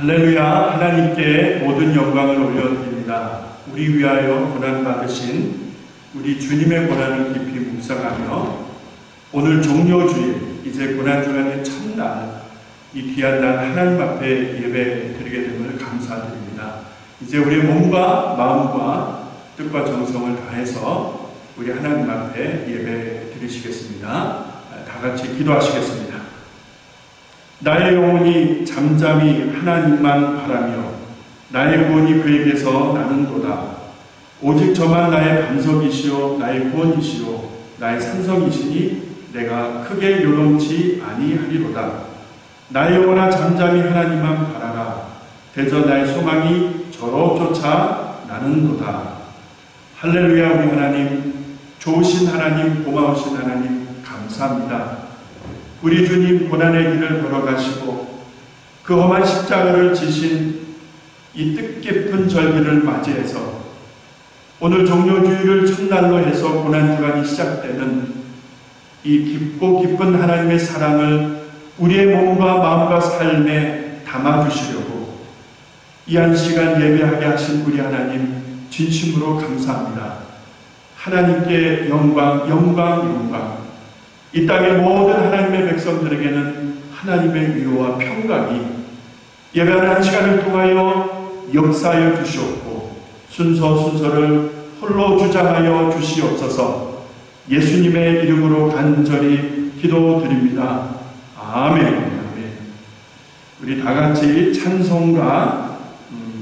할렐루야. 하나님께 모든 영광을 올려드립니다. 우리 위하여 고난받으신 우리 주님의 고난을 깊이 묵상하며 오늘 종료주일, 이제 고난주간의 첫날, 이 귀한 날 하나님 앞에 예배 드리게 됨을 감사드립니다. 이제 우리의 몸과 마음과 뜻과 정성을 다해서 우리 하나님 앞에 예배 드리시겠습니다. 다 같이 기도하시겠습니다. 나의 영혼이 잠잠히 하나님만 바라며 나의 구원이 그에게서 나는도다. 오직 저만 나의 반석이시오 나의 구원이시오 나의 산성이시니 내가 크게 요동치 아니하리로다. 나의 영혼아 잠잠히 하나님만 바라라. 대저 나의 소망이 저로 쫓아 나는도다. 할렐루야. 우리 하나님, 좋으신 하나님, 고마우신 하나님, 감사합니다. 우리 주님 고난의 길을 걸어가시고 그 험한 십자가를 지신 이 뜻깊은 절기를 맞이해서 오늘 종료주일을 첫날로 해서 고난주간이 시작되는 이 깊고 깊은 하나님의 사랑을 우리의 몸과 마음과 삶에 담아주시려고 이 한 시간 예배하게 하신 우리 하나님 진심으로 감사합니다. 하나님께 영광, 영광, 영광. 이 땅의 모든 하나님의 백성들에게는 하나님의 위로와 평강이 예배하는 한 시간을 통하여 역사하여 주시옵고 순서를 홀로 주장하여 주시옵소서. 예수님의 이름으로 간절히 기도드립니다. 아멘. 아멘. 우리 다같이 찬송가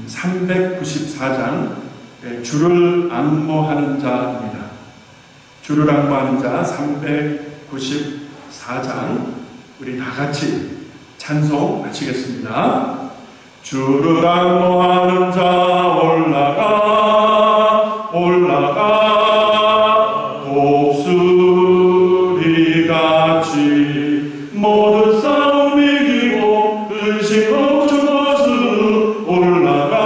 394장 주를 앙모하는 자입니다. 주를 앙모하는 자 394장 우리 다같이 찬송 마치겠습니다. 주를 앙모하는 자 올라가 독수리같이 모든 싸움 이기고 의심 없는 것으로 올라가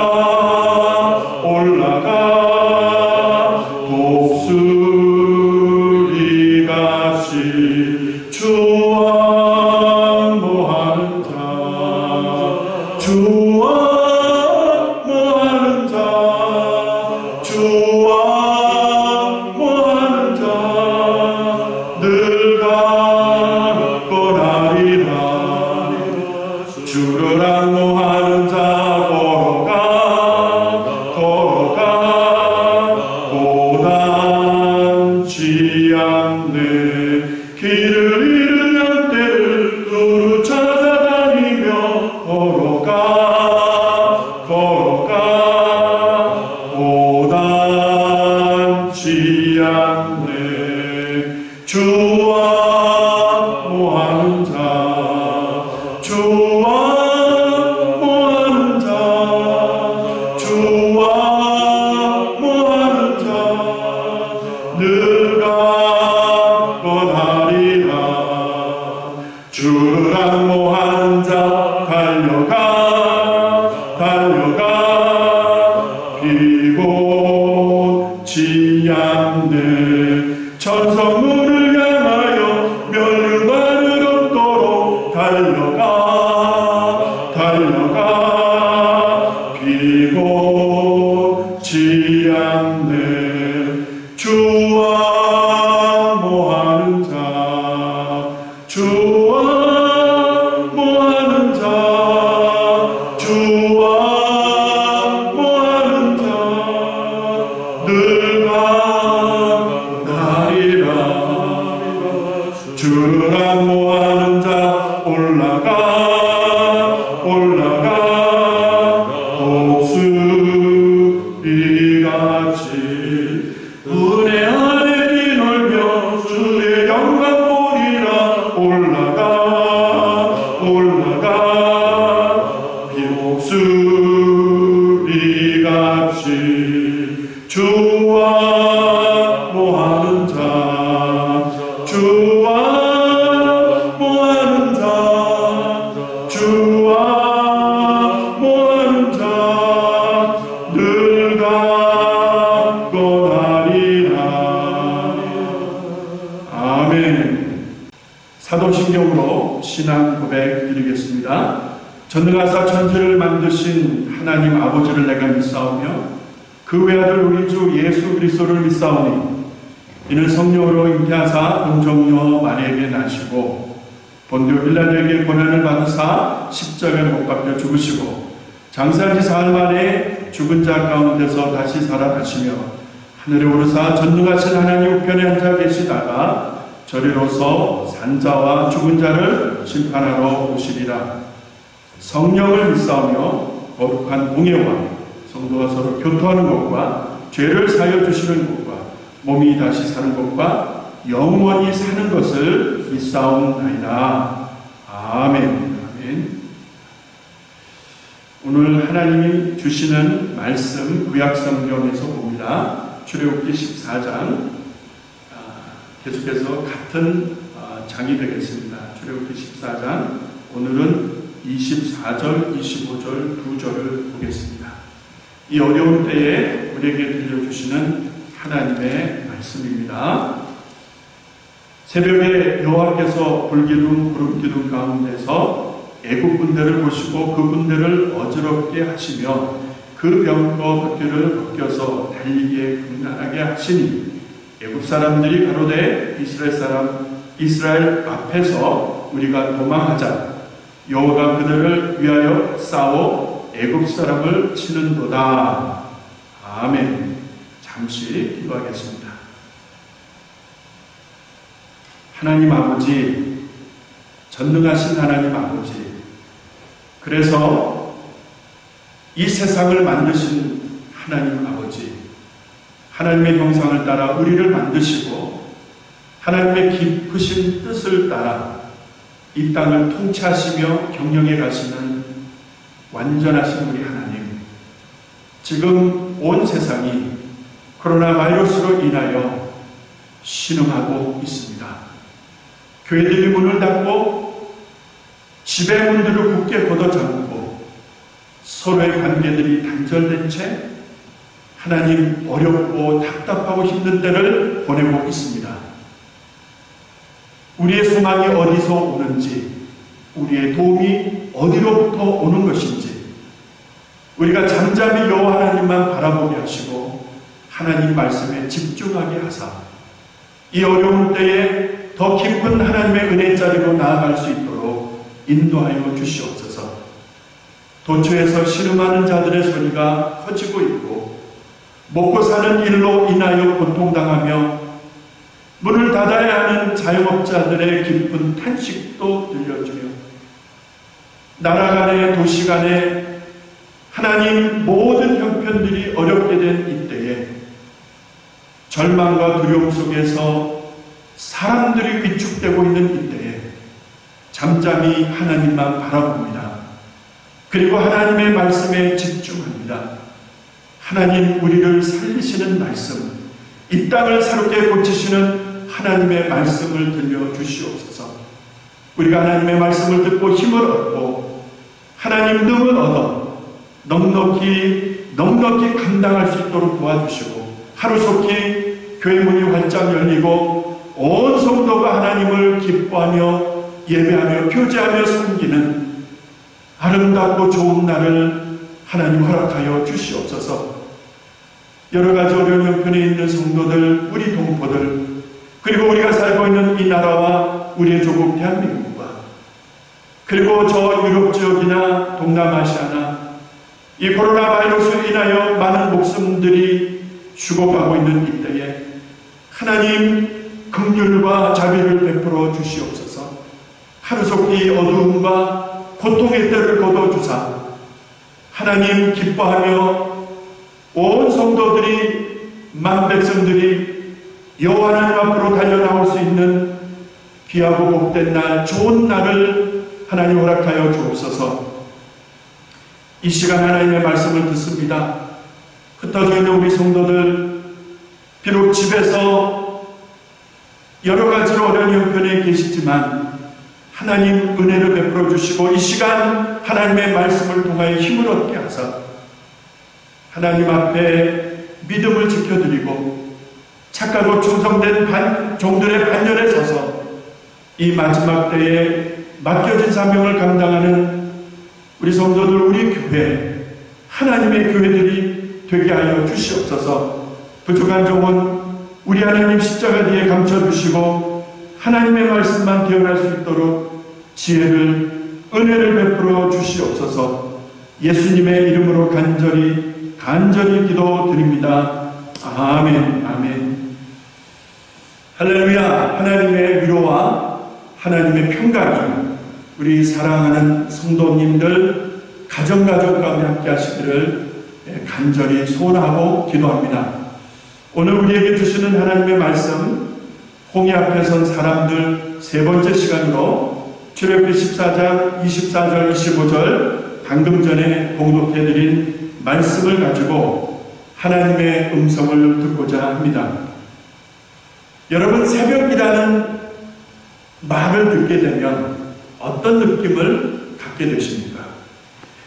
독수리같이 주와 앙모하는 자 늘 강건하리라. 주를 앙모하는 자 걸어가 고단치 않는 길을 잃은 때를 두루 찾아다니며 걸어가 고단치 않는 주와 모하는 자 늘 강건하리라. 주를 앙모하는 자 달려가 피곤치 않는 천성문을 향하여 멸류관을 얻도록 달려가 피곤치 않는 주와 모하는 자 늘 강건하리라. 주를 앙모하는 자 올라가 독수리같이 은혜 안에 뛰놀며 주의 영광 보리라. 올라가 독수리같이 주와 모하는 자 늘 강건하리라. 아멘. 사도신경으로 신앙 고백 드리겠습니다. 전능하사 천지를 만드신 하나님 아버지를 내가 믿사오며 그 외아들 우리 주 예수 그리스도를 믿사오니 이는 성령으로 잉태하사 동정녀 마리에게 나시고 본디오 빌라도에게 고난을 받으사 십자가에 못 박혀 죽으시고 장사한 지 사흘 만에 죽은 자 가운데서 다시 살아나시며 하늘에 오르사 전능하신 하나님 우편에 앉아 계시다가 저리로서 산자와 죽은 자를 심판하러 오시리라. 성령을 믿사오며 거룩한 공예와 성도가 서로 교토하는 것과 죄를 사하여 주시는 것과 몸이 다시 사는 것과 영원히 사는 것을 믿사옵나이다. 아멘. 아멘. 오늘 하나님이 주시는 말씀 구약성경에서 봅니다. 출애굽기 14장 계속해서 같은 장이 되겠습니다. 출애굽기 14장 오늘은 24절, 25절 두 절을 보겠습니다. 이 어려운 때에 우리에게 들려주시는 하나님의 말씀입니다. 새벽에 여호와께서 불기둥 구름기둥 가운데서 애국 군대를 보시고 그 군대를 어지럽게 하시며 그 병거 바퀴를 벗겨서 달리기에 곤란하게 하시니 애국 사람들이 가로되 이스라엘 앞에서 우리가 도망하자. 여호와가 그들을 위하여 싸워 애국 사람을 치는도다. 아멘. 잠시 기도하겠습니다. 하나님 아버지, 전능하신 하나님 아버지, 그래서 이 세상을 만드신 하나님 아버지, 하나님의 형상을 따라 우리를 만드시고 하나님의 깊으신 뜻을 따라 이 땅을 통치하시며 경영해 가시는 완전하신 우리 하나님, 지금 온 세상이 코로나 바이러스로 인하여 신음하고 있습니다. 교회들이 문을 닫고 집의 문들을 굳게 걷어잠그고 서로의 관계들이 단절된 채 하나님 어렵고 답답하고 힘든 때를 보내고 있습니다. 우리의 소망이 어디서 오는지, 우리의 도움이 어디로부터 오는 것인지 우리가 잠잠히 여호와 하나님만 바라보게 하시고 하나님 말씀에 집중하게 하사 이 어려운 때에 더 깊은 하나님의 은혜 자리로 나아갈 수 있도록 인도하여 주시옵소서. 도처에서 신음하는 자들의 소리가 커지고 있고 먹고 사는 일로 인하여 고통당하며 문을 닫아야 하는 자영업자들의 깊은 탄식도 들려주며 나라 간의 도시 간의 하나님 모든 형편들이 어렵게 된 이때에 절망과 두려움 속에서 사람들이 위축되고 있는 이때에 잠잠히 하나님만 바라봅니다. 그리고 하나님의 말씀에 집중합니다. 하나님 우리를 살리시는 말씀, 이 땅을 새롭게 고치시는 하나님의 말씀을 들려주시옵소서. 우리가 하나님의 말씀을 듣고 힘을 얻고 하나님 능을 얻어 넉넉히 감당할 수 있도록 도와주시고 하루속히 교회 문이 활짝 열리고 온 성도가 하나님을 기뻐하며 예배하며 표제하며 섬기는 아름답고 좋은 날을 하나님 허락하여 주시옵소서. 여러 가지 어려운 형편에 있는 성도들, 우리 동포들, 그리고 우리가 살고 있는 이 나라와 우리의 조국 대한민국과 그리고 저 유럽 지역이나 동남아시아나 이 코로나 바이러스로 인하여 많은 목숨들이 죽어가고 있는 이때에 하나님 긍휼과 자비를 베풀어 주시옵소서. 하루속히 어두움과 고통의 때를 거둬주사 하나님 기뻐하며 온 성도들이 만백성들이 여호와 하나님 앞으로 달려나올 수 있는 귀하고 복된 날, 좋은 날을 하나님 허락하여 주옵소서. 이 시간 하나님의 말씀을 듣습니다. 흩어져 있는 우리 성도들, 비록 집에서 여러 가지로 어려운 형편에 계시지만 하나님 은혜를 베풀어 주시고 이 시간 하나님의 말씀을 통하여 힘을 얻게 하사 하나님 앞에 믿음을 지켜드리고 착하고 충성된 종들의 반열에 서서 이 마지막 때에 맡겨진 사명을 감당하는 우리 성도들, 우리 교회, 하나님의 교회들이 되게 하여 주시옵소서. 부족한 종은 우리 하나님 십자가 뒤에 감춰주시고 하나님의 말씀만 대언할 수 있도록 지혜를, 은혜를 베풀어 주시옵소서. 예수님의 이름으로 간절히 기도드립니다. 아멘, 아멘. 할렐루야. 하나님의 위로와 하나님의 평강이 우리 사랑하는 성도님들 가정 가운데 함께 하시기를 간절히 소원하고 기도합니다. 오늘 우리에게 주시는 하나님의 말씀, 홍해 앞에 선 사람들 세 번째 시간으로 출애굽기 14장 24절 25절 방금 전에 공독해드린 말씀을 가지고 하나님의 음성을 듣고자 합니다. 여러분, 새벽이라는 말을 듣게 되면 어떤 느낌을 갖게 되십니까?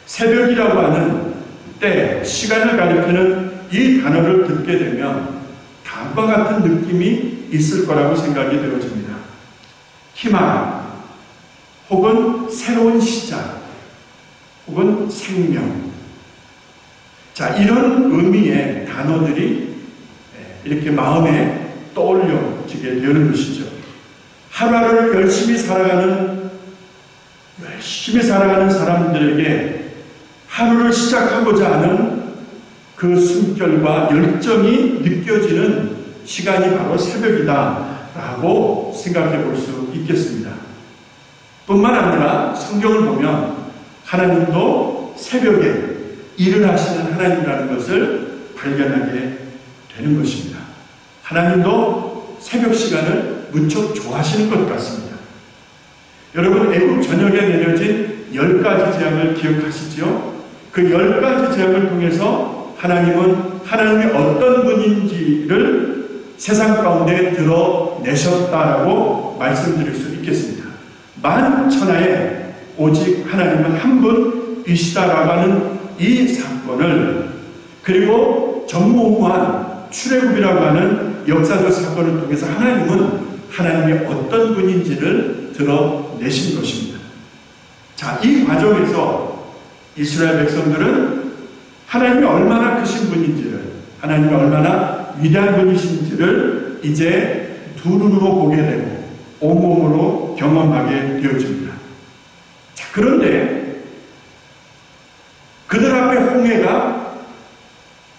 새벽이라고 하는 때, 시간을 가리키는 이 단어를 듣게 되면 다음과 같은 느낌이 있을 거라고 생각이 되어집니다. 희망, 혹은 새로운 시작, 혹은 생명. 자, 이런 의미의 단어들이 이렇게 마음에 떠올려지게 되는 것이죠. 하루하루를 열심히 살아가는 사람들에게 하루를 시작하고자 하는 그 숨결과 열정이 느껴지는 시간이 바로 새벽이다라고 생각해 볼 수 있겠습니다. 뿐만 아니라 성경을 보면 하나님도 새벽에 일을 하시는 하나님이라는 것을 발견하게 되는 것입니다. 하나님도 새벽 시간을 무척 좋아하시는 것 같습니다. 여러분, 애국 전역에 내려진 10가지 재앙을 기억하시죠? 그 10가지 재앙을 통해서 하나님은 하나님이 어떤 분인지를 세상 가운데 드러내셨다라고 말씀드릴 수 있겠습니다. 만천하에 오직 하나님은 한 분이시다라고 하는 이 사건을, 그리고 전무후무한 출애굽이라고 하는 역사적 사건을 통해서 하나님은 하나님이 어떤 분인지를 드러내신 것입니다. 자, 이 과정에서 이스라엘 백성들은 하나님이 얼마나 크신 분인지를, 하나님이 얼마나 위대한 분이신지를 이제 두 눈으로 보게 되고 온몸으로 경험하게 되어집니다. 자, 그런데 그들 앞에 홍해가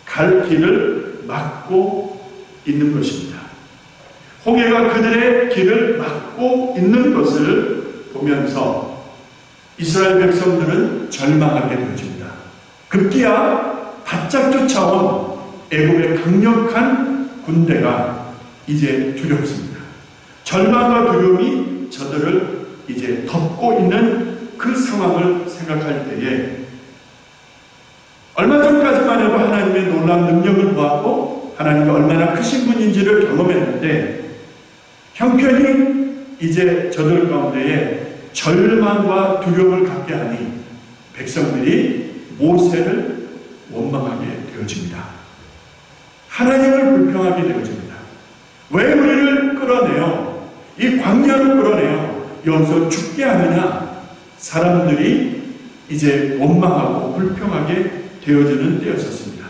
갈 길을 막고 있는 것입니다. 홍해가 그들의 길을 막고 있는 것을 보면서 이스라엘 백성들은 절망하게 되어집니다. 급기야 바짝 쫓아온 애굽의 강력한 군대가 이제 두렵습니다. 절망과 두려움이 저들을 이제 덮고 있는 그 상황을 생각할 때에 얼마 전까지만 해도 하나님의 놀라운 능력을 보았고 하나님이 얼마나 크신 분인지를 경험했는데 형편이 이제 저들 가운데에 절망과 두려움을 갖게 하니 백성들이 모세를 원망하게 되어집니다. 하나님을 불평하게 되어집니다. 왜 우리를 끌어내요? 이 광야로 끌어내요? 여기서 죽게 하느냐? 사람들이 이제 원망하고 불평하게 되어지는 때였었습니다.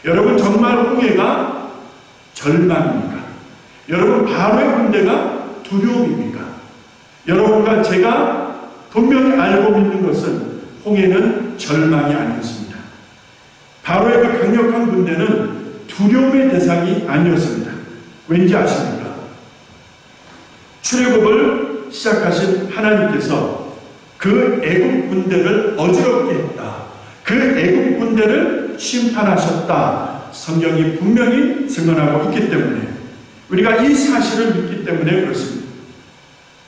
여러분, 정말 홍해가 절망입니까? 여러분, 바로의 군대가 두려움입니까? 여러분과 제가 분명히 알고 있는 것은 홍해는 절망이 아니었습니다. 바로의 그 강력한 군대는 두려움의 대상이 아니었습니다. 왠지 아십니까? 출애굽을 시작하신 하나님께서 그 애국 군대를 어지럽게 했다. 그 애국 군대를 심판하셨다. 성경이 분명히 증언하고 있기 때문에 우리가 이 사실을 믿기 때문에 그렇습니다.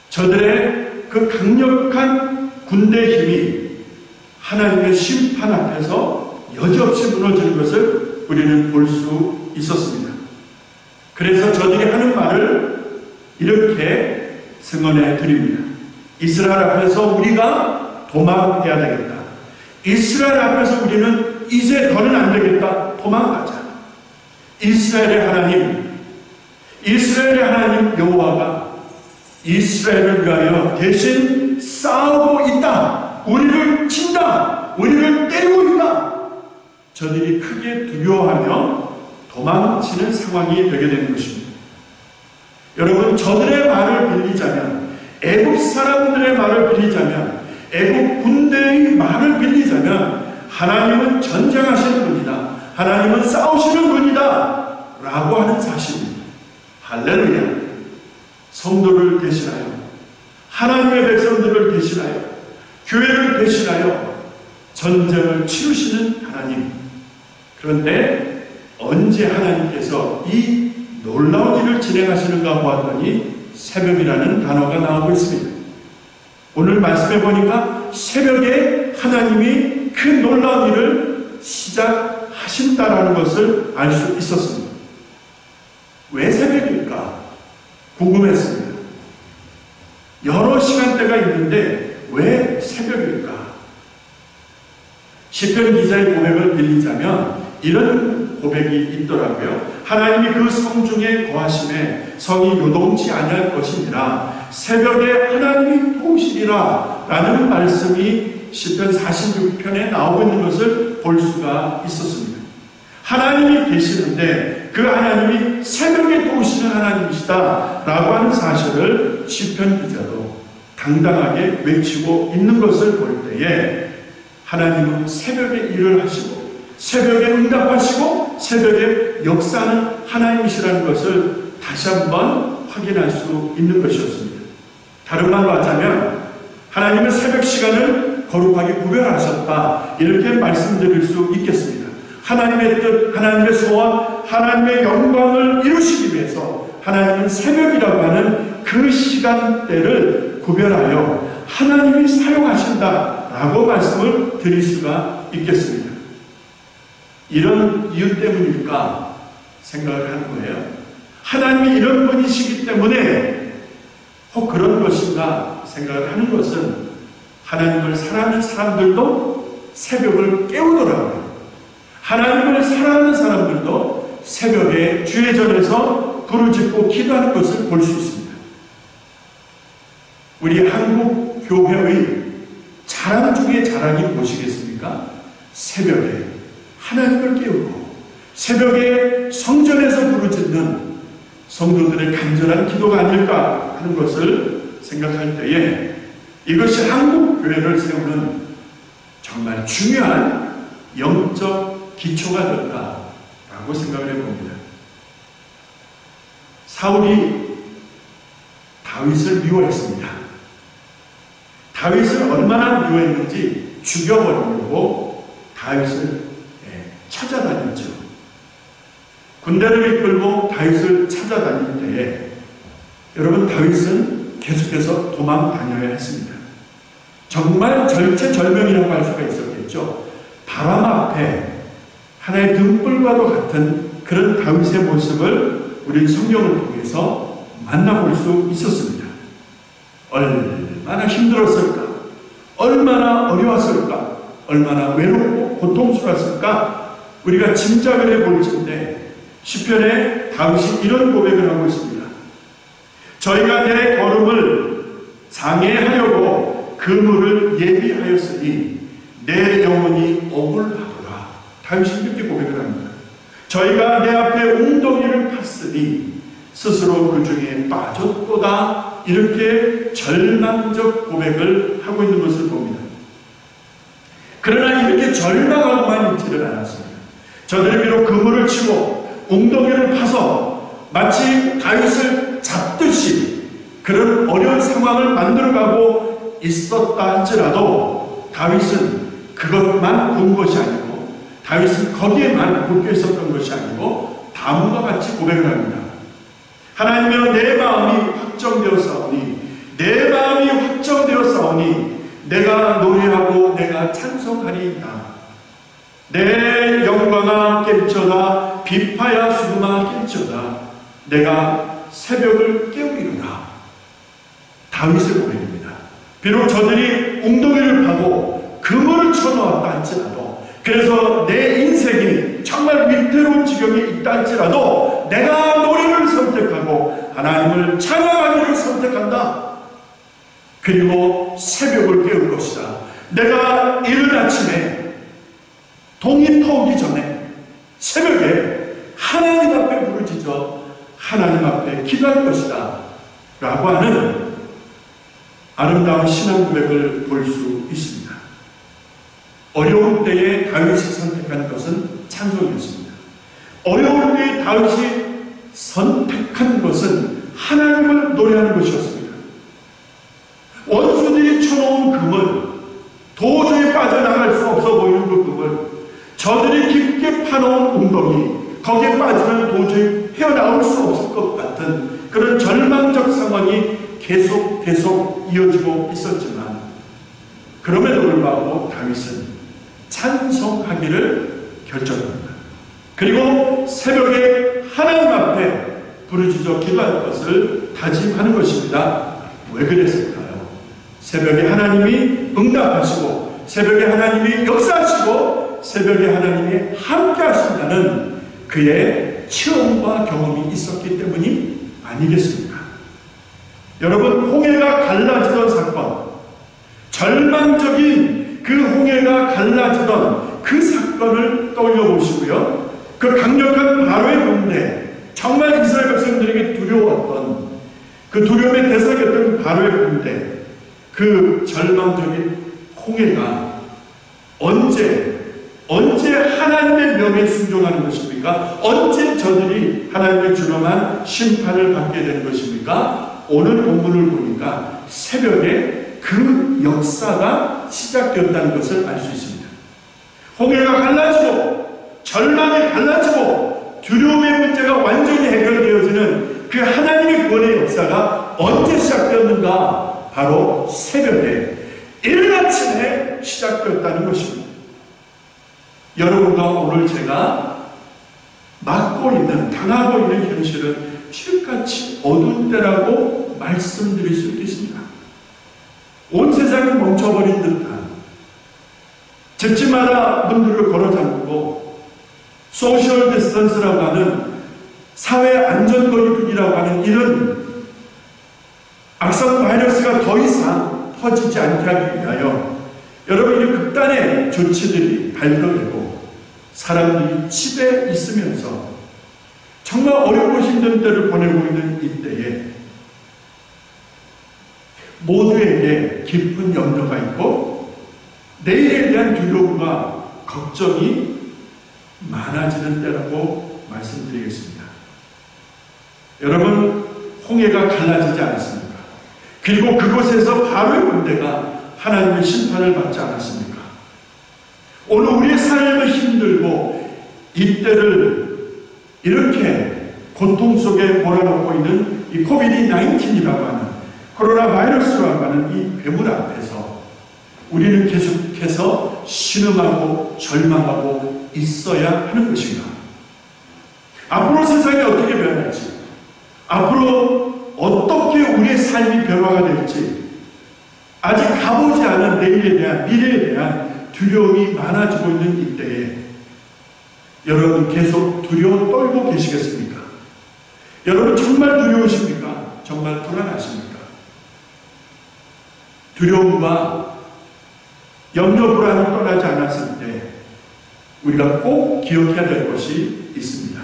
저들의 그 강력한 군대의 힘이 하나님의 심판 앞에서 여지없이 무너지는 것을 우리는 볼 수 있었습니다. 그래서 저들이 하는 말을 이렇게 증언해 드립니다. 이스라엘 앞에서 우리가 도망해야 되겠다. 이스라엘 앞에서 우리는 이제 더는 안 되겠다. 도망가자. 이스라엘의 하나님 여호와가 이스라엘을 위하여 대신 싸우고 있다. 우리를 친다. 저들이 크게 두려워하며 도망치는 상황이 되게 되는 것입니다. 여러분, 저들의 말을 빌리자면, 애국 사람들의 말을 빌리자면, 애국 군대의 말을 빌리자면 하나님은 전쟁하시는 분이다, 하나님은 싸우시는 분이다 라고 하는 사실입니다. 할렐루야. 성도를 대신하여, 하나님의 백성들을 대신하여, 교회를 대신하여 전쟁을 치르시는 하나님. 그런데 언제 하나님께서 이 놀라운 일을 진행하시는가 보았더니 새벽이라는 단어가 나오고 있습니다. 오늘 말씀해 보니까 새벽에 하나님이 그 놀라운 일을 시작하신다라는 것을 알 수 있었습니다. 왜 새벽일까? 궁금했습니다. 여러 시간대가 있는데 왜 새벽일까? 시편 기자의 고백을 빌리자면 이런 고백이 있더라고요. 하나님이 그 성중에 거하심에 성이 요동치 아니할 것이니라 새벽에 하나님이 도우시리라 라는 말씀이 시편 46편에 나오고 있는 것을 볼 수가 있었습니다. 하나님이 계시는데 그 하나님이 새벽에 도우시는 하나님이시다 라고 하는 사실을 시편 기자도 당당하게 외치고 있는 것을 볼 때에 하나님은 새벽에 일을 하시고 새벽에 응답하시고 새벽에 역사하는 하나님이시라는 것을 다시 한번 확인할 수 있는 것이었습니다. 다른 말로 하자면 하나님은 새벽 시간을 거룩하게 구별하셨다, 이렇게 말씀드릴 수 있겠습니다. 하나님의 뜻, 하나님의 소원, 하나님의 영광을 이루시기 위해서 하나님은 새벽이라고 하는 그 시간대를 구별하여 하나님이 사용하신다라고 말씀을 드릴 수가 있겠습니다. 이런 이유 때문일까 생각을 하는 거예요. 하나님이 이런 분이시기 때문에 혹 그런 것인가 생각을 하는 것은 하나님을 사랑하는 사람들도 새벽을 깨우더라고요. 하나님을 사랑하는 사람들도 새벽에 주의 전에서 부르짖고 기도하는 것을 볼 수 있습니다. 우리 한국 교회의 자랑 중에 자랑이 무엇이겠습니까? 새벽에 하나님을 깨우고 새벽에 성전에서 부르짖는 성도들의 간절한 기도가 아닐까 하는 것을 생각할 때에 이것이 한국 교회를 세우는 정말 중요한 영적 기초가 된다라고 생각을 해봅니다. 사울이 다윗을 미워했습니다. 다윗을 얼마나 미워했는지 죽여버리려고 다윗을 찾아다녔죠. 군대를 이끌고 다윗을 찾아다닐 때에 여러분, 다윗은 계속해서 도망 다녀야 했습니다. 정말 절체절명이라고 할 수가 있었겠죠. 바람 앞에 하나의 등불과도 같은 그런 다윗의 모습을 우리 성경을 통해서 만나볼 수 있었습니다. 얼마나 힘들었을까? 얼마나 어려웠을까? 얼마나 외롭고 고통스러웠을까? 우리가 짐작을 해볼 텐데 시편에 다윗이 이런 고백을 하고 있습니다. 저희가 내 걸음을 장애하려고 그물을 예비하였으니 내 영혼이 억울하더라. 다윗이 이렇게 고백을 합니다. 저희가 내 앞에 웅덩이를 팠으니 스스로 그 중에 빠졌도다. 이렇게 절망적 고백을 하고 있는 것을 봅니다. 그러나 이렇게 절망하고만 있지를 않았습니다. 저들이 비록 그물을 치고 웅덩이를 파서 마치 다윗을 잡듯이 그런 어려운 상황을 만들어가고 있었다 할지라도 다윗은 그것만 본 것이 아니고 다윗은 거기에만 묶여 있었던 것이 아니고 다음과 같이 고백을 합니다. 하나님이여, 내 마음이 확정되었사오니 내 마음이 확정되었사오니 내가 노래하고 내가 찬송하리이다. 내 영광아 깰지어다. 비파야 수금아 깰지어다. 내가 새벽을 깨우리로다. 다윗의 고백입니다. 비록 저들이 웅덩이를 파고 그물을 쳐놓았다 할지라도, 그래서 내 인생이 정말 위태로운 지경에 있다 할지라도 내가 노래를 선택하고 하나님을 찬양하기를 선택한다. 그리고 새벽을 깨울 것이다. 내가 이른 아침에 동이 터오기 전에 새벽에 하나님 앞에 부르짖어 하나님 앞에 기도할 것이다 라고 하는 아름다운 신앙 고백을 볼 수 있습니다. 어려울 때에 다윗이 선택한 것은 찬송이었습니다. 어려울 때에 다윗이 선택한 것은 하나님을 노래하는 것이었습니다. 원수들이 쳐놓은 금을, 도저히 빠져나갈 수 없어 보이는 그 금을, 저들이 깊게 파놓은 웅덩이, 거기에 빠지면 도저히 헤어나올 수 없을 것 같은 그런 절망적 상황이 계속 이어지고 있었지만, 그럼에도 불구하고 다윗은 찬송하기를 결정합니다. 그리고 새벽에 하나님 앞에 부르짖어 기도할 것을 다짐하는 것입니다. 왜 그랬을까요? 새벽에 하나님이 응답하시고, 새벽에 하나님이 역사하시고, 새벽에 하나님이 함께 하신다는 그의 체험과 경험이 있었기 때문이 아니겠습니까? 여러분, 홍해가 갈라지던 사건, 절망적인 그 홍해가 갈라지던 그 사건을 떠올려 보시고요. 그 강력한 바로의 군대, 정말 이스라엘 백성들에게 두려웠던, 그 두려움의 대상이었던 바로의 군대, 그 절망적인 홍해가 언제 하나님의 명에 순종하는 것입니까? 언제 저들이 하나님의 주름한 심판을 받게 되는 것입니까? 오늘 본문을 보니까 새벽에 그 역사가 시작되었다는 것을 알 수 있습니다. 홍해가 갈라지고, 절망이 갈라지고, 두려움의 문제가 완전히 해결되어지는 그 하나님의 구원의 역사가 언제 시작되었는가? 바로 새벽에, 이른 아침에 시작되었다는 것입니다. 여러분과 오늘 제가 당하고 있는 현실은 필같이 어두운 때라고 말씀드릴 수 있겠습니다. 온 세상이 멈춰버린 듯한, 집집마다 문들을 걸어잠그고 소셜 디스턴스라고 하는, 사회 안전거리두기라고 하는 이런 악성 바이러스가 더 이상 퍼지지 않게 하기 위하여 여러분, 이 극단의 조치들이 발표되고 사람들이 집에 있으면서 정말 어렵고 힘든 때를 보내고 있는 이때에 모두에게 깊은 염려가 있고 내일에 대한 두려움과 걱정이 많아지는 때라고 말씀드리겠습니다. 여러분, 홍해가 갈라지지 않았습니까? 그리고 그곳에서 바로의 군대가 하나님의 심판을 받지 않았습니까? 오늘 우리의 삶이 힘들고 이때를 이렇게 고통 속에 몰아넣고 있는 이 코비드-19이라고 하는, 코로나 바이러스라고 하는 이 괴물 앞에서 우리는 계속해서 신음하고 절망하고 있어야 하는 것인가? 앞으로 세상이 어떻게 변할지, 앞으로 어떻게 우리의 삶이 변화가 될지, 아직 가보지 않은 내일에 대한, 미래에 대한 두려움이 많아지고 있는 이때에 여러분 계속 두려워 떨고 계시겠습니까? 여러분 정말 두려우십니까? 정말 불안하십니까? 두려움과 염려 불안을 떠나지 않았을 때 우리가 꼭 기억해야 될 것이 있습니다.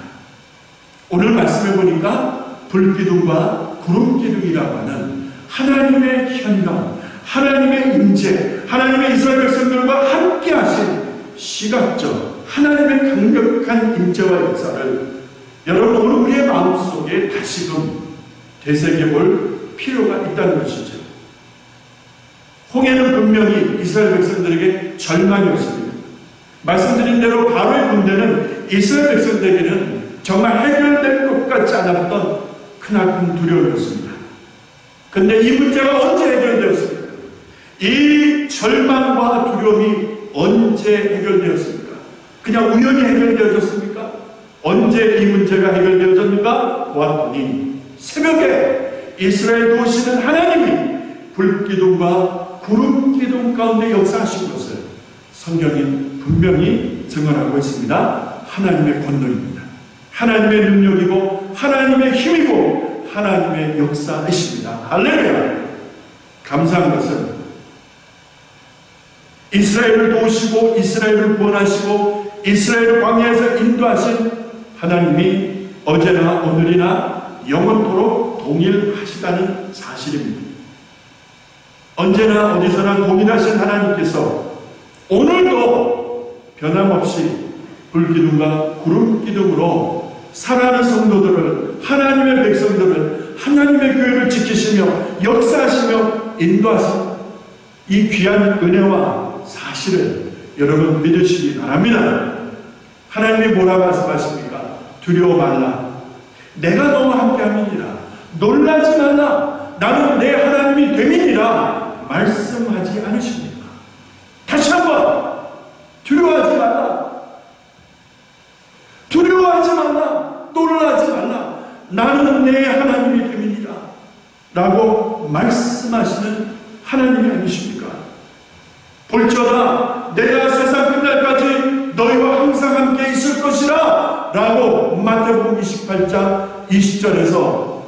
오늘 말씀해 보니까 불기둥과 구름기둥이라고 하는 하나님의 현령, 하나님의 임재, 하나님의 이스라엘 백성들과 함께 하신 시각적 하나님의 강력한 임재와 역사를 여러분 오늘 우리의 마음속에 다시금 되새겨볼 필요가 있다는 것이죠. 홍해는 분명히 이스라엘 백성들에게 절망이었습니다. 말씀드린 대로 바로의 군대는 이스라엘 백성들에게는 정말 해결될 것 같지 않았던 크나큰 두려움이었습니다. 그런데 이 문제가 언제 해결되었습니까? 이 절망과 두려움이 언제 해결되었습니까? 그냥 우연히 해결되어졌습니까? 언제 이 문제가 해결되어졌는가? 보았더니 새벽에 이스라엘 도우시는 하나님이 불기둥과 구름기둥 가운데 역사하신 것을 성경이 분명히 증언하고 있습니다. 하나님의 권능입니다. 하나님의 능력이고 하나님의 힘이고 하나님의 역사이십니다. 할렐루야! 감사한 것은 이스라엘을 도우시고 이스라엘을 구원하시고 이스라엘 광야에서 인도하신 하나님이 어제나 오늘이나 영원토록 동일하시다는 사실입니다. 언제나 어디서나 동일하신 하나님께서 오늘도 변함없이 불기둥과 구름기둥으로 살아가는 성도들을, 하나님의 백성들을, 하나님의 교회를 지키시며 역사하시며 인도하신 이 귀한 은혜와 사실을 여러분 믿으시기 바랍니다. 하나님이 뭐라고 말씀하십니까? 두려워 말라. 내가 너와 함께함이니라. 놀라지 말라. 나는 내 하나님이 됨이니라. 말씀하지 않으십니까? 다시 한번 두려워하지 말라. 두려워하지 말라. 놀라지 말라. 나는 내 하나님이 됨이니라. 라고 말씀하시는 하나님이 아니십니까? 볼지어다 내가 세상 끝날까지 너희와 항상 함께 있을 것이라 라고 마태복음 28장 20절에서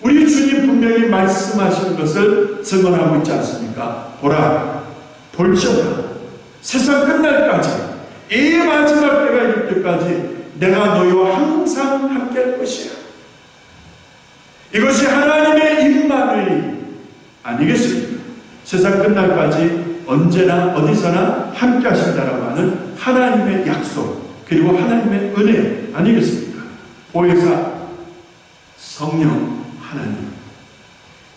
우리 주님 분명히 말씀하시는 것을 증언하고 있지 않습니까? 보라, 볼지어다 세상 끝날까지, 이 마지막 때가 이를 때까지 내가 너희와 항상 함께 할 것이야. 이것이 하나님의 임마누엘이 아니겠습니까? 세상 끝날까지 언제나 어디서나 함께 하신다라고 하는 하나님의 약속, 그리고 하나님의 은혜 아니겠습니까? 보혜사 성령 하나님,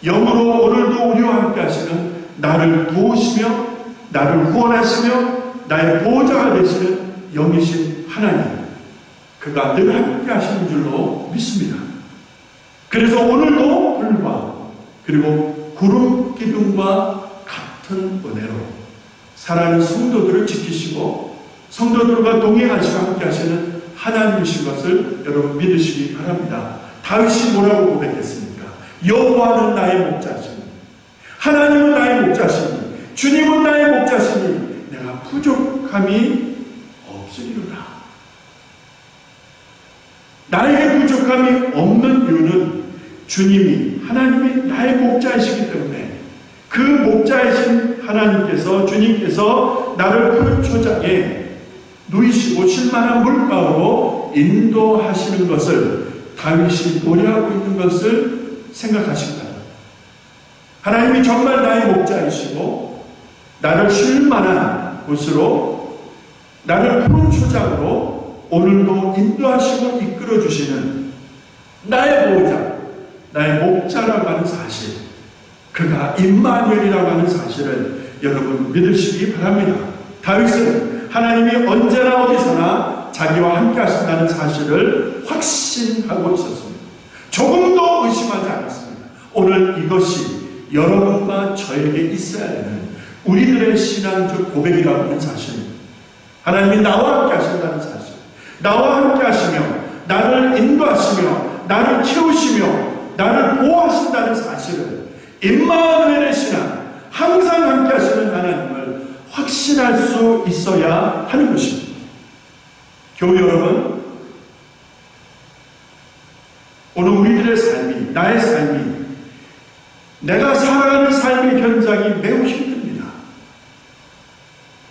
영으로 오늘도 우리와 함께 하시는, 나를 도우시며 나를 후원하시며 나의 보호자가 되시는 영이신 하나님, 그가 늘 함께 하시는 줄로 믿습니다. 그래서 오늘도 불과 그리고 구름 기둥과 같은 은혜로 살아가는 성도들을 지키시고 성도들과 동행하시고 함께 하시는 하나님이신 것을 여러분 믿으시기 바랍니다. 다윗이 뭐라고 고백했습니까? 여호와는 나의 목자시니, 하나님은 나의 목자시니, 주님은 나의 목자시니 내가 부족함이 없으리로다. 나에게 부족함이 없는 이유는 주님이, 하나님이 나의 목자이시기 때문에, 그 목자이신 하나님께서, 주님께서 나를 푸른 초장에 누이시고 쉴만한 물가로 인도하시는 것을 다윗이 노래하고 있는 것을 생각하십니다. 하나님이 정말 나의 목자이시고 나를 쉴만한 곳으로, 나를 푸른 초장으로 오늘도 인도하시고 이끌어주시는 나의 보호자, 나의 목자라고 하는 사실, 그가 임마누엘이라고 하는 사실을 여러분 믿으시기 바랍니다. 다윗은 하나님이 언제나 어디서나 자기와 함께 하신다는 사실을 확신하고 있었습니다. 조금도 의심하지 않았습니다. 오늘 이것이 여러분과 저에게 있어야 되는 우리들의 신앙적 고백이라고 하는 사실입니다. 하나님이 나와 함께 하신다는 사실, 나와 함께 하시며 나를 인도하시며 나를 키우시며 나를 보호하신다는 사실을, 임마누엘의 신앙, 항상 함께 하시는 하나님을 확신할 수 있어야 하는 것입니다. 교회 여러분, 오늘 우리들의 삶이, 나의 삶이, 내가 살아가는 삶의 현장이 매우 힘듭니다.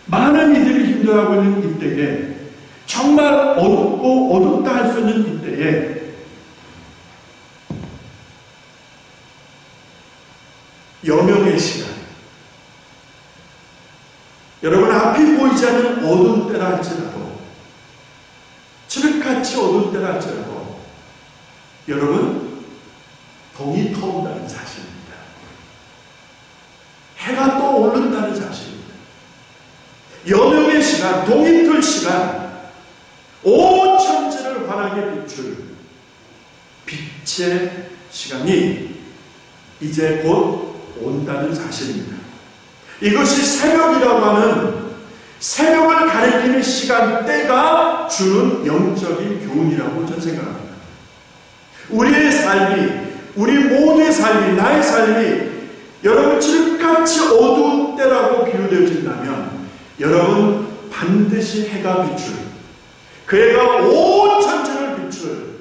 많은 이들이 힘들어하고 있는 이때에, 정말 어둡고 어둡다 할 수 있는 이때에 여명의 시간, 여러분 앞이 보이지 않는 어두운 때라 할지라도, 칠흑같이 어두운 때라 할지라도 여러분 동이 터온다는 사실입니다. 해가 또 오른다는 사실입니다. 여명의 시간, 동이 틀 시간, 온 천지를 환하게 비출 빛의 시간이 이제 곧 온다는 사실입니다. 이것이 새벽이라고 하는, 새벽을 가리키는 시간대가 주는 영적인 교훈이라고 저는 생각합니다. 우리의 삶이, 우리 모두의 삶이, 나의 삶이 여러분 칠흑같이 어두운 때라고 비유되어진다면 여러분 반드시 해가 비출, 그 해가 온 천지를 비출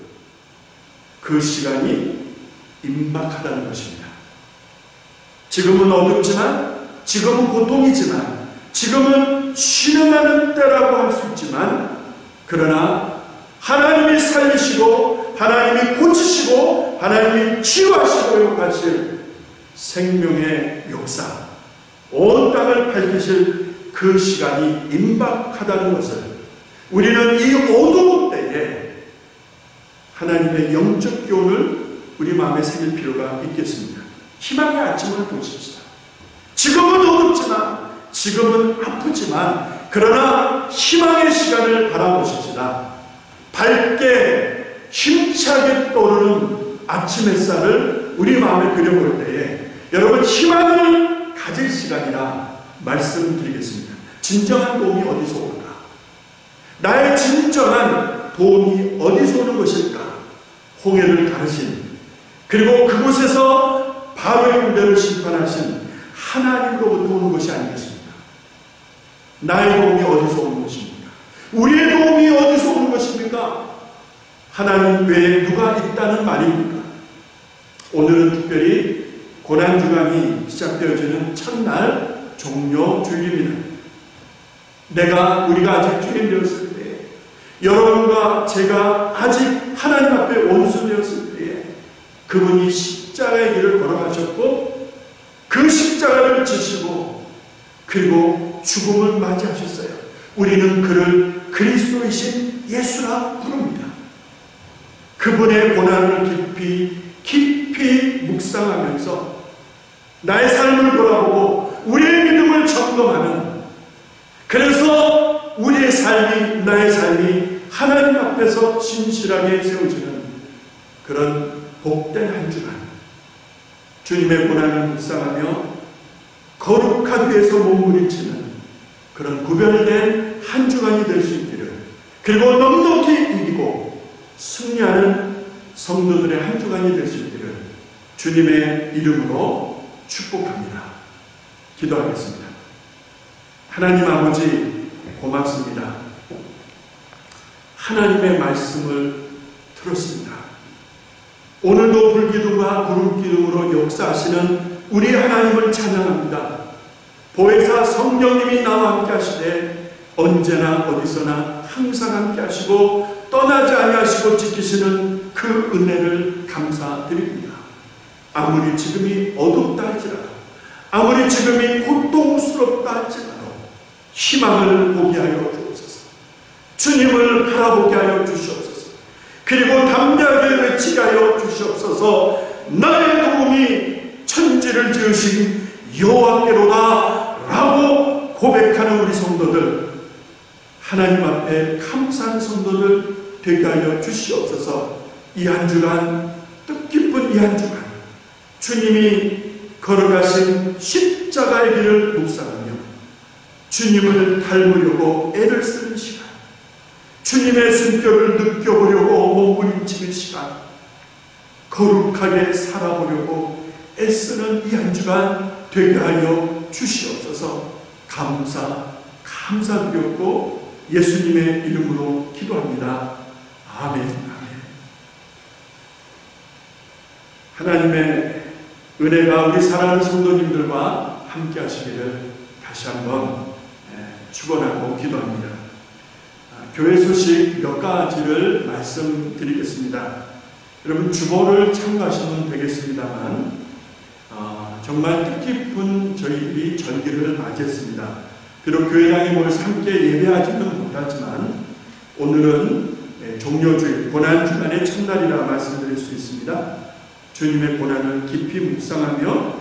그 시간이 임박하다는 것입니다. 지금은 어둡지만, 지금은 고통이지만, 지금은 신음하는 때라고 할 수 있지만, 그러나 하나님이 살리시고 하나님이 고치시고 하나님이 치유하시고 욕하실 생명의 역사, 온 땅을 밝히실 그 시간이 임박하다는 것을 우리는 이 어두운 때에 하나님의 영적 교훈을 우리 마음에 새길 필요가 있겠습니다. 희망의 아침을 보십시다. 지금은 어둡지만, 지금은 아프지만, 그러나 희망의 시간을 바라보십시다. 밝게 힘차게 떠오르는 아침 햇살을 우리 마음에 그려볼 때에 여러분 희망을 가질 시간이라 말씀드리겠습니다. 진정한 도움이 어디서 올까? 나의 진정한 도움이 어디서 오는 것일까? 홍해를 가르신, 그리고 그곳에서 바로의 군대를 심판하신 하나님으로부터 오는 것이 아니겠습니까? 나의 도움이 어디서 오는 것입니까? 우리의 도움이 어디서 오는 것입니까? 하나님 외에 누가 있다는 말입니까? 오늘은 특별히 고난주간이 시작되어지는 첫날 종료 주일입니다. 우리가 아직 주인 되었을 때, 여러분과 제가 아직 하나님 앞에 원수 되었을 때에 그분이 십자가의 길을 걸어가셨고 그 십자가를 지시고 그리고 죽음을 맞이하셨어요. 우리는 그를 그리스도이신 예수라 부릅니다. 그분의 고난을 깊이 묵상하면서 나의 삶을 돌아보고 우리의 믿음을 점검하는, 그래서 우리의 삶이, 나의 삶이 하나님 앞에서 신실하게 세워지는 그런 복된 한 주간, 주님의 고난을 묵상하며 거룩한 위에서 몸부림치는 그런 구별된 한 주간이 될 수 있기를, 그리고 넉넉히 이기고 승리하는 성도들의 한 주간이 될 수 있기를 주님의 이름으로 축복합니다. 기도하겠습니다. 하나님 아버지, 고맙습니다. 하나님의 말씀을 들었습니다. 오늘도 불기둥과 구름기둥으로 역사하시는 우리 하나님을 찬양합니다. 보혜사 성령님이 나와 함께 하시되 언제나 어디서나 항상 함께 하시고 떠나지 아니하시고 지키시는 그 은혜를 감사드립니다. 아무리 지금이 어둡다 할지라도, 아무리 지금이 고통스럽다 할지라도 희망을 보게 하여 주옵소서. 주님을 바라보게 하여 주시옵소서. 그리고 담대하게 외치게 하여 주시옵소서. 나의 도움이 천지를 지으신 여호와께로다 라고 고백하는 우리 성도들, 하나님 앞에 감사한 성도들 되게 하여 주시옵소서. 이 한 주간, 뜻깊은 이 한 주간, 주님이 걸어가신 십자가의 길을 묵상하며 주님을 닮으려고 애를 쓰는 시간, 주님의 숨결을 느껴보려고 몸부림치는 시간, 거룩하게 살아보려고 애쓰는 이 한 주간 되게 하여 주시옵소서. 감사드렸고 예수님의 이름으로 기도합니다. 아멘. 하나님의 은혜가 우리 사랑하는 성도님들과 함께 하시기를 다시 한번 축원하고 기도합니다. 교회 소식 몇 가지를 말씀드리겠습니다. 여러분 주보를 참고하시면 되겠습니다만 정말 뜻깊은 저희들이 절기를 맞이했습니다. 비록 교회당에 모여서 함께 예배하지는 못하지만 오늘은 종료주일, 고난주간의 첫날이라 말씀드릴 수 있습니다. 주님의 고난을 깊이 묵상하며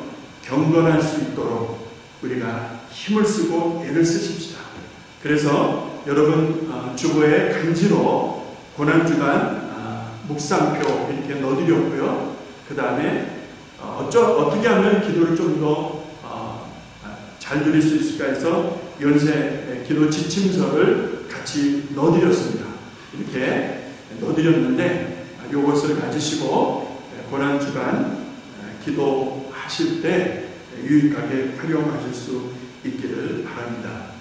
경건할 수 있도록 우리가 힘을 쓰고 애를 쓰십시다. 그래서 여러분 주보에 간지로 고난주간 묵상표 이렇게 넣어드렸고요. 그 다음에 어떻게 하면 기도를 좀 더 잘 드릴 수 있을까 해서 연세 기도 지침서를 같이 넣어드렸습니다. 이렇게 넣어드렸는데 이것을 가지시고 고난주간 기도하실 때 유익하게 활용하실 수 있기를 바랍니다.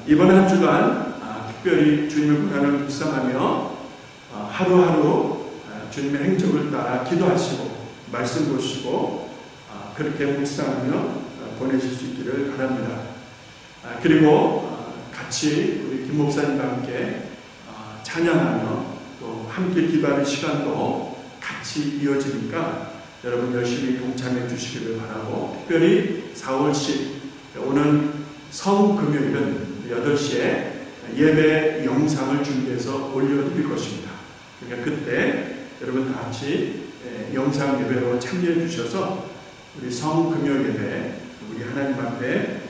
이번 한 주간 특별히 주님의 고난을 묵상하며 하루하루 주님의 행적을 따라 기도하시고 말씀 보시고 그렇게 묵상하며 보내실 수 있기를 바랍니다. 그리고 같이 우리 김 목사님과 함께 찬양하며 또 함께 기도하는 시간도 같이 이어지니까 여러분 열심히 동참해 주시기를 바라고, 특별히 4월10 오는 성금요일은 8시에 예배 영상을 준비해서 올려드릴 것입니다. 그러니까 그때 여러분 다 같이 영상 예배로 참여해 주셔서 우리 성금요 예배, 우리 하나님 앞에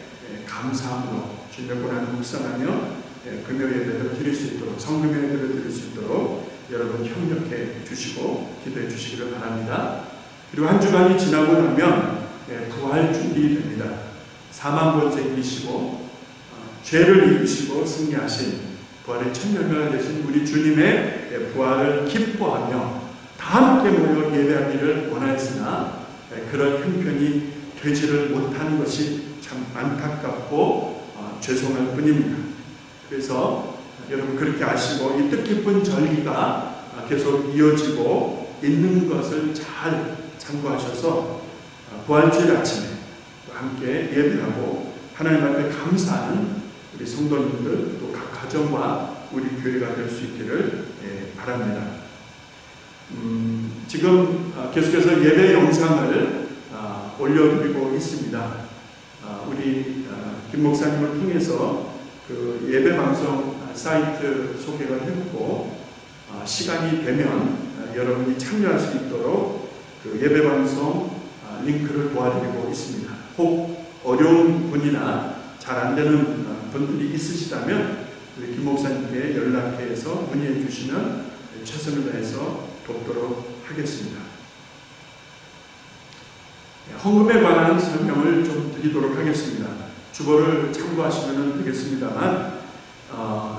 감사함으로 주님의 고난을 묵상하며 금요 예배를 드릴 수 있도록, 성금요 예배를 드릴 수 있도록 여러분 협력해 주시고 기도해 주시기를 바랍니다. 그리고 한 주간이 지나고 나면 부활 준비됩니다. 사망권세 이기시고 죄를 이기시고 승리하신 부활의 첫 열매가 되신 우리 주님의 부활을 기뻐하며 다 함께 모여 예배하기를 원하였으나 그런 형편이 되지를 못하는 것이 참 안타깝고 죄송할 뿐입니다. 그래서 여러분 그렇게 아시고 이 뜻깊은 절기가 계속 이어지고 있는 것을 잘 참고하셔서 부활주일 아침에 함께 예배하고 하나님 앞에 감사하는 우리 성도님들, 또 각 가정과 우리 교회가 될 수 있기를 바랍니다. 지금 계속해서 예배 영상을 올려드리고 있습니다. 우리 김 목사님을 통해서 그 예배 방송 사이트 소개를 했고, 시간이 되면 여러분이 참여할 수 있도록 그 예배 방송 링크를 도와드리고 있습니다. 혹 어려운 분이나 잘 안 되는 분들이 있으시다면 우리 김 목사님께 연락해서 문의해 주시면 최선을 다해서 돕도록 하겠습니다. 헌금에 관한 설명을 좀 드리도록 하겠습니다. 주보를 참고하시면 되겠습니다만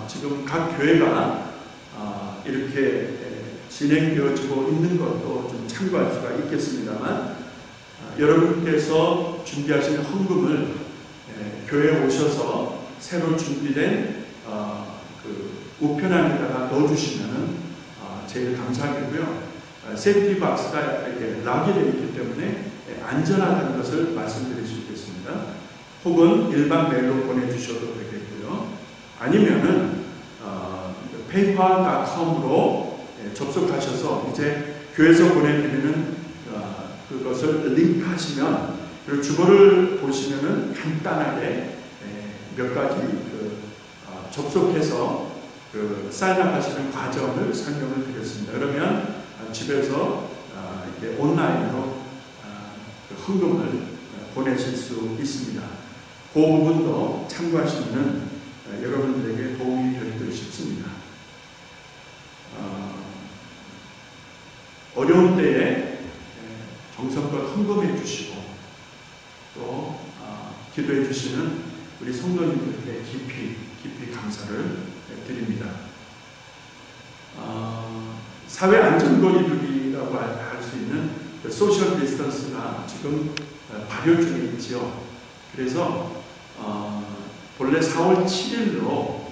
지금 각 교회가 이렇게 진행되어지고 있는 것도 좀 참고할 수가 있겠습니다만, 여러분께서 준비하시는 헌금을 교회에 오셔서 새로 준비된 그 우편함에다가 넣어주시면 제일 감사하겠고요. 세이프티 박스가 이렇게 락이 되어 있기 때문에 안전하다는 것을 말씀드릴 수 있겠습니다. 혹은 일반 메일로 보내주셔도 되겠고요. 아니면은 paypal.com으로 접속하셔서 이제 교회에서 보내드리는 그것을 링크하시면, 그리고 주보를 보시면은 간단하게 몇 가지 접속해서 사인업하시는 과정을 설명을 드렸습니다. 그러면 집에서 이렇게 온라인으로 헌금을 보내실 수 있습니다. 그 부분도 참고하시면 여러분들에게 도움이 될 듯 싶습니다. 어려운 때에 정성껏 헌금해 주시고 또 기도해 주시는 우리 성도님들께 깊이 감사를 드립니다. 사회 안전거리두기라고 할 수 있는 소셜 디스턴스가 지금 발효 중에 있지요. 그래서 본래 4월 7일로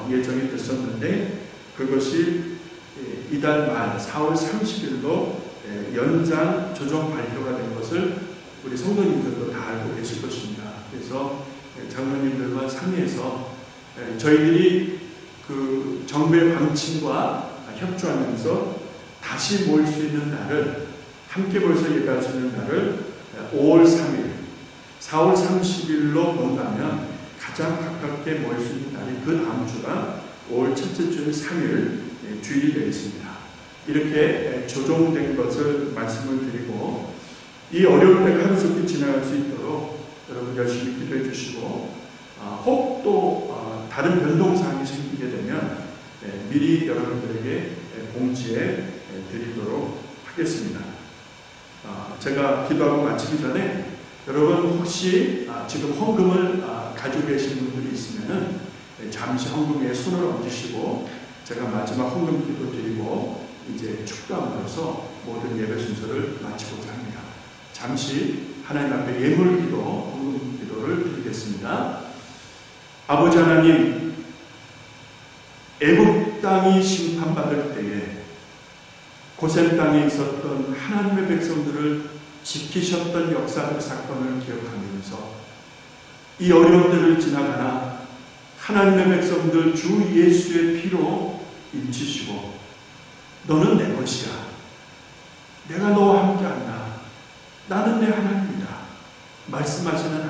예정이 됐었는데 그것이 이달 말 4월 30일로 연장 조정 발표가 된 것을 우리 성도님들도 다 알고 계실 것입니다. 그래서 장로님들과 상의해서 저희들이 그 정부의 방침과 협조하면서 다시 모일 수 있는 날을, 함께 모여서 예배할 수 있는 날을 5월 3일, 4월 30일로 본다면 가장 가깝게 모일 수 있는 날이 그 다음 주가 5월 첫째 주 3일 주일이 되겠습니다. 이렇게 조정된 것을 말씀을 드리고, 이 어려운 때가 한숨이 지나갈 수 있도록 여러분 열심히 기도해 주시고, 혹 또 다른 변동사항이 생기게 되면 미리 여러분들에게 공지해 드리도록 하겠습니다. 제가 기도하고 마치기 전에 여러분 혹시 지금 헌금을 가지고 계신 분들이 있으면 잠시 헌금에 손을 얹으시고 제가 마지막 헌금 기도 드리고 이제 축도함으로써 모든 예배 순서를 마치고자 합니다. 잠시 하나님 앞에 예물 기도, 헌금 기도를 드리겠습니다. 아버지 하나님, 애국 땅이 심판받을 때에 고센 땅에 있었던 하나님의 백성들을 지키셨던 역사적 사건을 기억하면서 이 어려운 때를 지나가나 하나님의 백성들 주 예수의 피로 인치시고 너는 내 것이야. 내가 너와 함께한다. 나는 내 하나님이다. 말씀하시는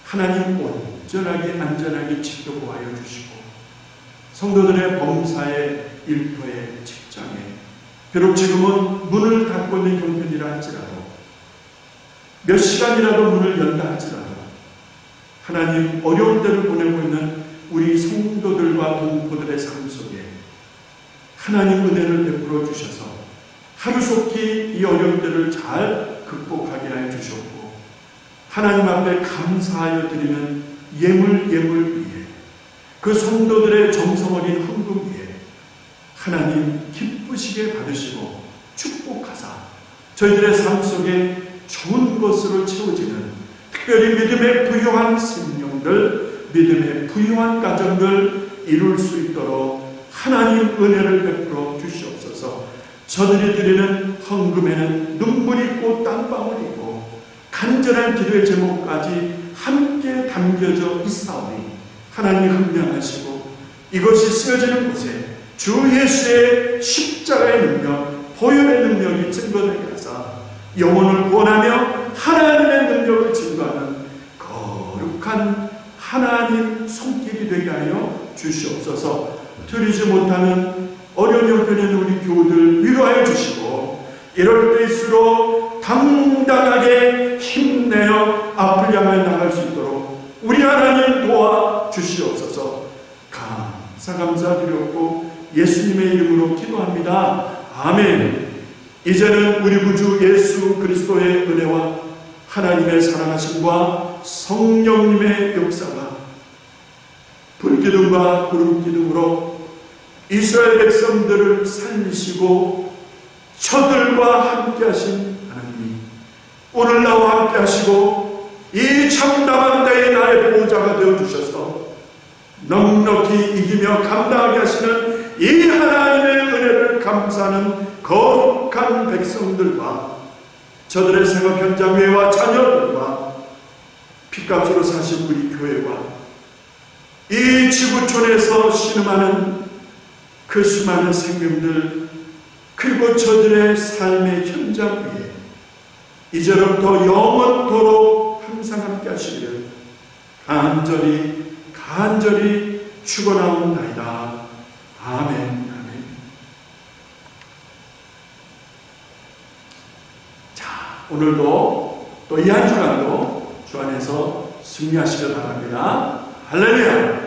하나님 온전하게 안전하게 지켜보아여 주시고 성도들의 범사에 일터에 직장에 비록 지금은 문을 닫고 있는 형편이라 할지라도 몇 시간이라도 문을 연다 할지라도 하나님 어려운 때를 보내고 있는 우리 성도들과 동포들의 삶 속에 하나님 은혜를 베풀어 주셔서 하루속히 이 어려운 때를 잘 극복하게 하여 주셨고 하나님 앞에 감사하여 드리는 예물 위에 그 성도들의 정성 어린 헌금 위에 하나님 기쁘시게 받으시고 축복하사 저희들의 삶 속에 좋은 것으로 채워지는 특별히 믿음의 부유한 생명들, 믿음의 부유한 가정들 이룰 수 있도록 하나님 은혜를 베풀어 주시옵소서. 저들이 드리는 헌금에는 눈물이 있고 땀방울이 있고 간절한 기도의 제목까지 함께 담겨져 있사오니 하나님이 흠량하시고 이것이 쓰여지는 곳에 주 예수의 십자가의 능력, 보혈의 능력이 증거되게 하사 영혼을 구원하며 하나님의 능력을 증거하는 거룩한 하나님 손길이 되게 하여 주시옵소서. 드리지 못하는 어려운 형편에 있는 우리 교우들 위로하여 주시고 이럴 때일수록 당당하게 힘내어 앞을 향하여 나갈 수 있도록 우리 하나님 도와주시옵소서. 감사드렸고 예수님의 이름으로 기도합니다. 아멘. 이제는 우리 구주 예수 그리스도의 은혜와 하나님의 사랑하심과 성령님의 역사가 불기둥과 구름기둥으로 이스라엘 백성들을 살리시고 저들과 함께 하신 하나님이 오늘 나와 함께 하시고 이 참담한 때에 나의 보호자가 되어주셔서 넉넉히 이기며 감당하게 하시는 이 하나님의 은혜를 감사하는 거룩한 백성들과 저들의 생업 현장 외와 자녀들과 핏값으로 사신 우리 교회와 이 지구촌에서 신음하는 그 수많은 생명들 그리고 저들의 삶의 현장 위에 이제로부터 영원토록 항상 함께 하시기를 간절히 축원하옵나이다. 아멘. 자, 오늘도 또 이 한 주간도 주 안에서 승리하시길 바랍니다. 할렐루야.